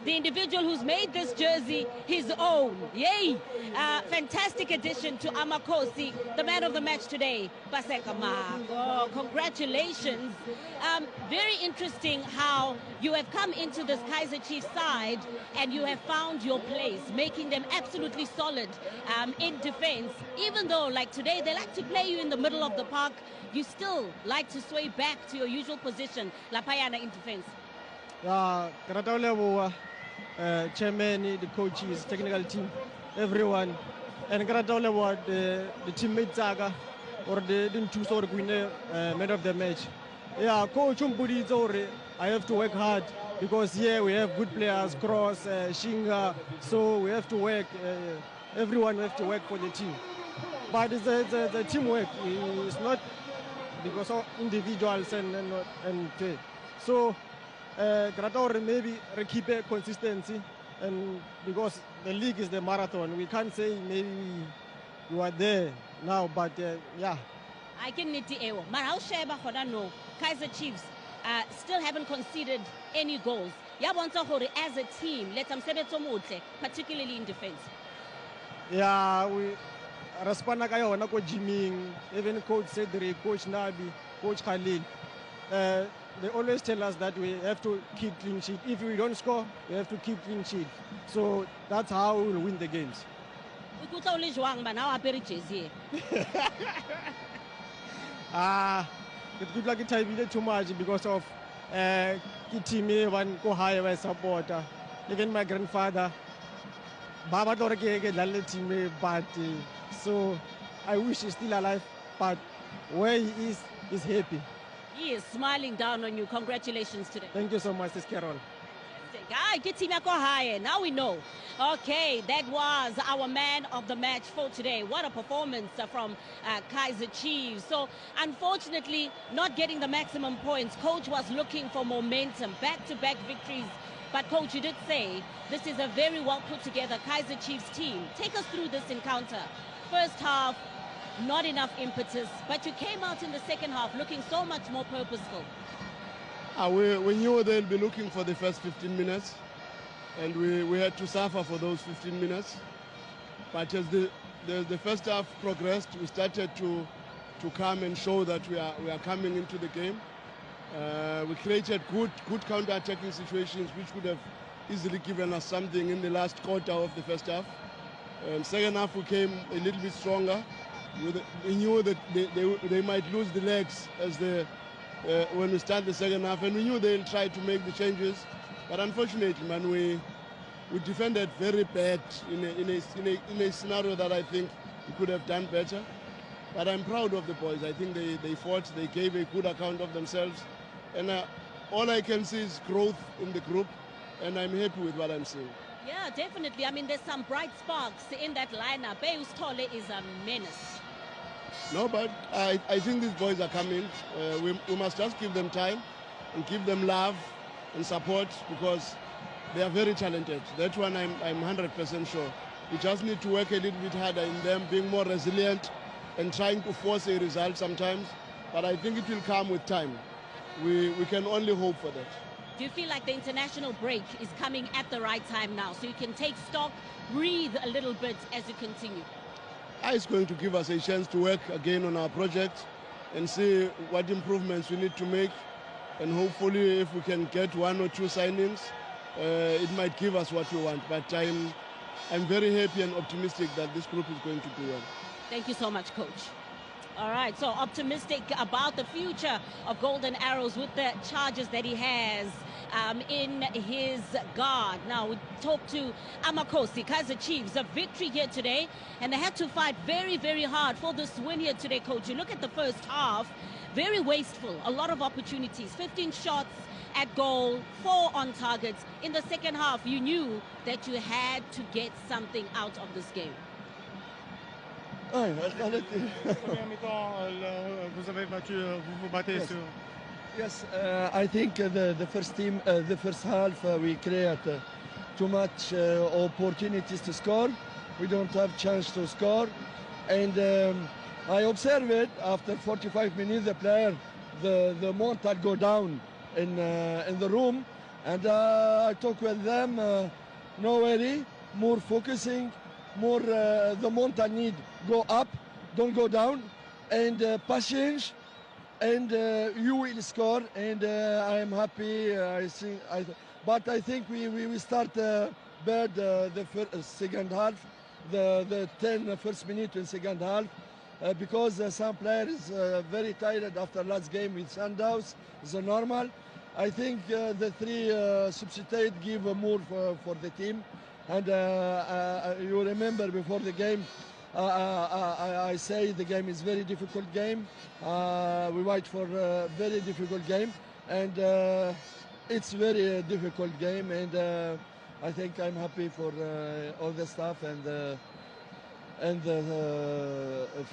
the individual who's made this jersey his own. Yay! Fantastic addition to Amakhosi, the man of the match today, Paseka Mako. Congratulations. Very interesting how you have come into this Kaizer Chiefs side and you have found your place, making them absolutely solid in defense. Even though, like today, they like to play you in the middle of the park, you still like to sway back to your usual position, Lapayana in defense. Chairman, the coaches, technical team, everyone, and the teammates or the didn't choose or win man of the match. Yeah, Coach Manqoba, I have to work hard because here we have good players, Cross, Shinga, so we have to work. Everyone have to work for the team. But it's the teamwork. It's not because of individuals and so. Maybe keep a consistency, and because the league is the marathon, we can't say maybe you are there now, but yeah. I can need to ewo. Marau Sheba Hodano, Kaizer Chiefs still haven't conceded any goals. Yabonsa Hore as a team, let them say particularly in defense. Yeah, we respond na Jimmy, even Coach Cedric, Coach Nabi, Coach Khalil. They always tell us that we have to keep clean sheet. If we don't score, we have to keep clean sheet. So that's how we will win the games. It good luck too much because of team one go high supporter. Even my grandfather, Baba team, but so I wish he's still alive. But where he is happy. He is smiling down on you. Congratulations today. Thank you so much, Ms. Carol. Now we know. Okay, that was our man of the match for today. What a performance from Kaizer Chiefs. So, unfortunately, not getting the maximum points. Coach was looking for momentum, back-to-back victories. But, Coach, you did say this is a very well put together Kaizer Chiefs team. Take us through this encounter. First half, not enough impetus, but you came out in the second half looking so much more purposeful. We knew they'll be looking for the first 15 minutes, and we had to suffer for those 15 minutes. But as the first half progressed, we started to come and show that we are coming into the game. We created good counter-attacking situations which would have easily given us something in the last quarter of the first half. Second half we came a little bit stronger. We knew that they might lose the legs as when we start the second half, and we knew they'll try to make the changes. But unfortunately, man, we defended very bad in a scenario that I think we could have done better. But I'm proud of the boys. I think they fought, they gave a good account of themselves, and all I can see is growth in the group, and I'm happy with what I'm seeing. Yeah, definitely. I mean, there's some bright sparks in that lineup. Beus Tole is a menace. No, but I think these boys are coming. We must just give them time and give them love and support because they are very talented. That one I'm 100% sure. We just need to work a little bit harder in them, being more resilient and trying to force a result sometimes. But I think it will come with time. We can only hope for that. Do you feel like the international break is coming at the right time now so you can take stock, breathe a little bit as you continue? It's going to give us a chance to work again on our project and see what improvements we need to make, and hopefully if we can get one or two signings, it might give us what we want. But I'm very happy and optimistic that this group is going to do well. Thank you so much, Coach. All right, so optimistic about the future of Golden Arrows with the charges that he has in his guard. Now, we talked to Amakhosi, Kaizer Chiefs, a victory here today, and they had to fight very, very hard for this win here today, Coach. You look at the first half, very wasteful, a lot of opportunities, 15 shots at goal, 4 on targets. In the second half, you knew that you had to get something out of this game. Yes, I think the first half we create too much opportunities to score. We don't have chance to score, and I observed it after 45 minutes. The player, the mental go down in the room, And I talk with them, no worry, more focusing, more the mental need go up, don't go down, and patience, and you will score. And I am happy. But I think we start bad the second half, the 10 first minute in second half. Because some players very tired after last game with Sundowns, is normal. I think the three substitute give more for the team. And you remember before the game, I say the game is very difficult game. We wait for a very difficult game, and it's very difficult game. And I think I'm happy for all the staff and the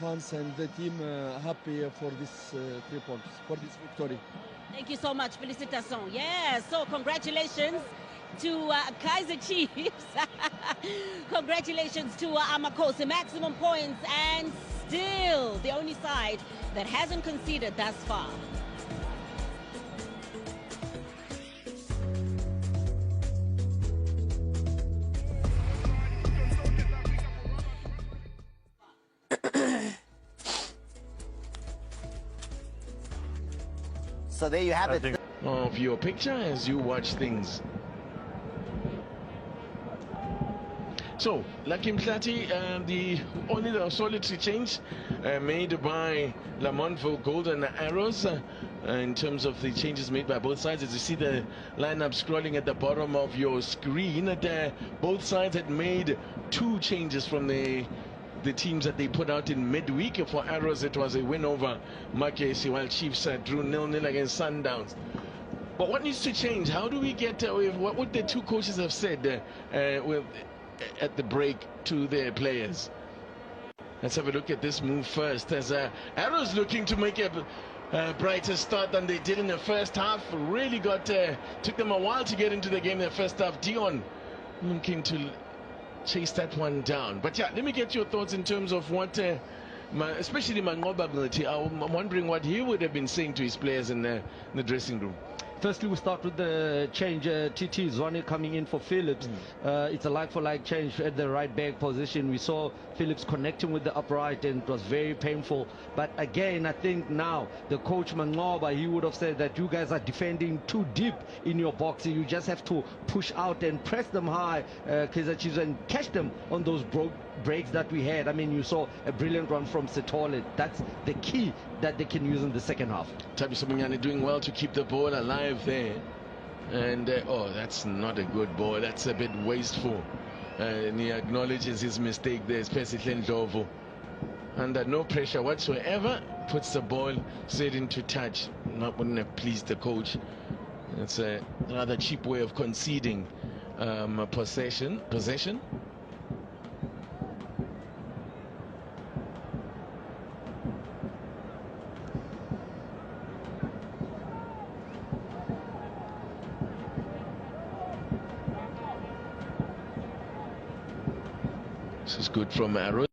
fans and the team happy for this 3 points, for this victory. Thank you so much, Felicitations. Yeah, so congratulations to Kaiser Chiefs. Congratulations to Amakosi. Maximum points, and still the only side that hasn't conceded thus far. So there you have it. Of your picture as you watch things. So, Lucky Mngqithi, the only solitary change made by Lamontville Golden Arrows in terms of the changes made by both sides. As you see the lineup scrolling at the bottom of your screen, both sides had made 2 changes from the teams that they put out in midweek. For Arrows, it was a win over Makesi, while Chiefs drew 0-0 against Sundowns. But what needs to change? How do we get what would the 2 coaches have said at the break to their players? Let's have a look at this move first, as Arrows looking to make a brighter start than they did in the first half. Really took them a while to get into the game in the first half. Dion looking to chase that one down. But yeah, let me get your thoughts in terms of what especially Manqoba Mngqithi. I'm wondering what he would have been saying to his players in the dressing room. Firstly, we start with the change. TT Zwane coming in for Phillips. It's a like-for-like change at the right back position. We saw Phillips connecting with the upright, and it was very painful. But again, I think now the coach Manqoba, he would have said that you guys are defending too deep in your box. You just have to push out and press them high, Kaizer Chiefs, and catch them on those breaks that we had. I mean, you saw a brilliant run from Setole. That's the key that they can use in the second half. Thabiso Munyane doing well to keep the ball alive there. And oh, that's not a good ball. That's a bit wasteful. And he acknowledges his mistake there, especially Ndlovu. Under no pressure whatsoever, puts the ball straight into touch. Wouldn't have pleased the coach. It's a rather cheap way of conceding possession. This is good from Arrow.